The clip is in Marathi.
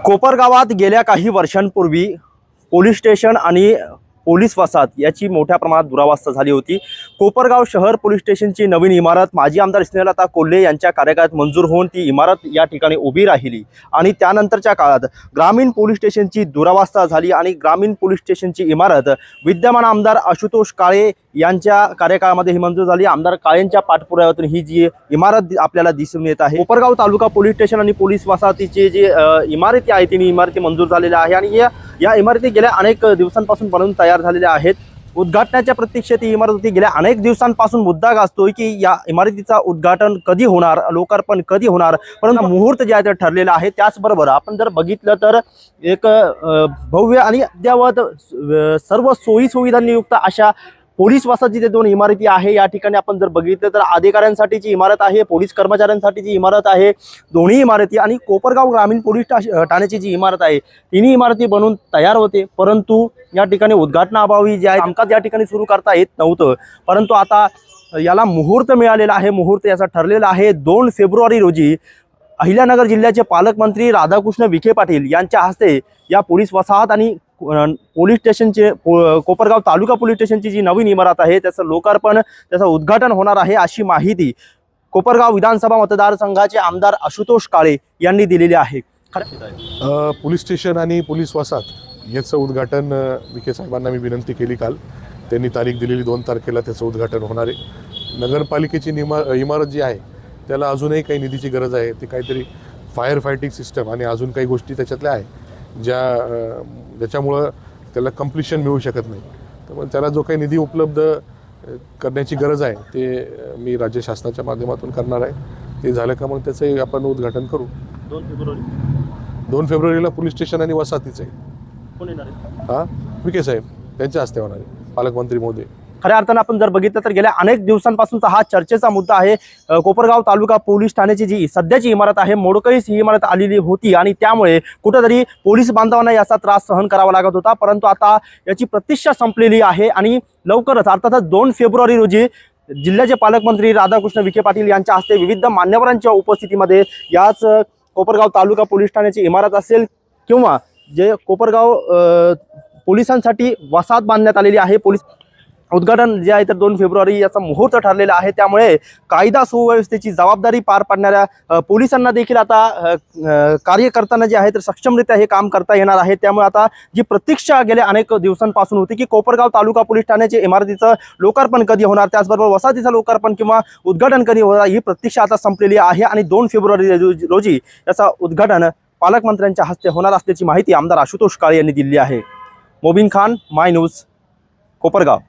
कोपरगावात गेल्या काही वर्षांपूर्वी पोलीस स्टेशन आणि पोलीस वसाहत याची मोठ्या प्रमाणात दुरावस्था झाली होती। कोपरगाव शहर पोलीस स्टेशनची नवीन इमारत माजी आमदार स्नेहलता कोल्हे यांच्या कार्यकाळात मंजूर होऊन ती इमारत या ठिकाणी उभी राहिली आणि त्यानंतरच्या काळात ग्रामीण पोलीस स्टेशनची दुरावस्था झाली आणि ग्रामीण पोलीस स्टेशनची इमारत विद्यमान आमदार आशुतोष काळे यांच्या कार्यकाळामध्ये ही मंजूर झाली। आमदार काळेंच्या पाठपुराव्यातून ही जी इमारत आपल्याला दिसून येत आहे। कोपरगाव तालुका पोलीस स्टेशन आणि पोलीस वसाहतीची जी इमारती आहे ती इमारती मंजूर झालेल्या आहे आणि या इमारती गेल्या अनेक दिवसांपासून बनवून तयार झालेल्या आहेत। उद्घाटनाच्या प्रतीक्षेत ही इमारत होती। गेल्या अनेक दिवसांपासून मुद्दा गाजतोय की या इमारतीचा उद्घाटन कधी होणार, लोकार्पण कधी होणार, परंतु मुहूर्त जे आहे ते ठरलेला आहे। त्याचबरोबर आपण जर बघितलं तर एक भव्य आणि अद्यावत सर्व सोयी सुविधांनी युक्त अशा पोलीस वसाहतीचे दोन इमारती आहे। या ठिकाणी आपण जर बघितलं तर अधिकाऱ्यांसाठीची इमारत आहे, पोलीस कर्मचाऱ्यांसाठीची इमारत आहे, दोन्ही इमारती आणि कोपरगाव ग्रामीण पोलीस ठाण्याची जी इमारत आहे तिन्ही इमारती बनवून तयार होते। परंतु या ठिकाणी उद्घाटनाअभावी जे आहे कामकाज या ठिकाणी सुरू करता येत नव्हतं, परंतु आता याला मुहूर्त मिळालेला आहे। मुहूर्त याचा ठरलेला आहे 2 फेब्रुवारी रोजी अहिल्यानगर जिल्ह्याचे पालकमंत्री राधाकृष्ण विखे पाटील यांच्या हस्ते या पोलीस वसाहत आणि पोलीस स्टेशनचे कोपरगाव तालुका पोलीस स्टेशनची जी नवीन इमारत आहे त्याचं लोकार्पण, त्याचं उद्घाटन होणार आहे, अशी माहिती कोपरगाव विधानसभा मतदारसंघाचे आमदार आशुतोष काळे यांनी दिलेली आहे। पोलीस स्टेशन आणि पोलीस वसाहत याचं उद्घाटन विखे साहेबांना मी विनंती केली काल। त्यांनी तारीख दिलेली 2 तारखेला त्याचं उद्घाटन होणार आहे। नगरपालिकेची इमारत जी आहे त्याला अजूनही काही निधीची गरज आहे। ती काहीतरी फायर फायटिंग सिस्टम आणि अजून काही गोष्टी त्याच्यातल्या आहे ज्याच्यामुळं त्याला कंप्लिशन मिळू शकत नाही। त्यामुळे त्याला जो काही निधी उपलब्ध करण्याची गरज आहे ते मी राज्य शासनाच्या माध्यमातून करणार आहे। ते झालं का मग त्याचं आपण उद्घाटन करू। 2 फेब्रुवारीला पोलीस स्टेशन आणि वसाहतीचं आहे। कोण येणार आहे? हां, विखे साहेब त्यांच्या हस्ते होणार आहे, पालकमंत्री महोदय। खऱ्या अर्थानं आपण जर बघितलं तर गेल्या अनेक दिवसांपासूनचा हा चर्चेचा मुद्दा आहे। कोपरगाव तालुका पोलीस ठाण्याची जी सध्याची इमारत आहे मोडकळीस ही इमारत आलेली होती आणि त्यामुळे कुठेतरी पोलीस बांधवांना याचा त्रास सहन करावा लागत होता, परंतु आता याची प्रतीक्षा संपलेली आहे आणि लवकरच अर्थातच 2 फेब्रुवारी रोजी जिल्ह्याचे पालकमंत्री राधाकृष्ण विखे पाटील यांच्या हस्ते विविध मान्यवरांच्या उपस्थितीमध्ये याच कोपरगाव तालुका पोलीस ठाण्याची इमारत असेल किंवा जे कोपरगाव पोलिसांसाठी वसाहत बांधण्यात आलेली आहे पोलीस उद्घाटन जे आहे तर 2 फेब्रुवारी याचा मुहूर्त ठरलेला आहे। त्यामुळे कायदा सुव्यवस्थेची जबाबदारी पार पाडणाऱ्या पोलिसांना देखील आता कार्य करताना जे आहे तर सक्षमरित्या हे काम करता येणार आहे। त्यामुळे आता जी प्रतीक्षा गेल्या अनेक दिवसांपासून होती की कोपरगाव तालुका पोलीस ठाण्याचे इमारतीचं लोकार्पण कधी होणार, त्याचबरोबर वसाहतीचं लोकार्पण किंवा उद्घाटन कधी होणार, ही प्रतीक्षा आता संपलेली आहे आणि 2 फेब्रुवारी रोजी याचा उद्घाटन पालकमंत्र्यांच्या हस्ते होणार असल्याची माहिती आमदार आशुतोष काळे यांनी दिली आहे। मोबिन खान, माय न्यूज, कोपरगाव।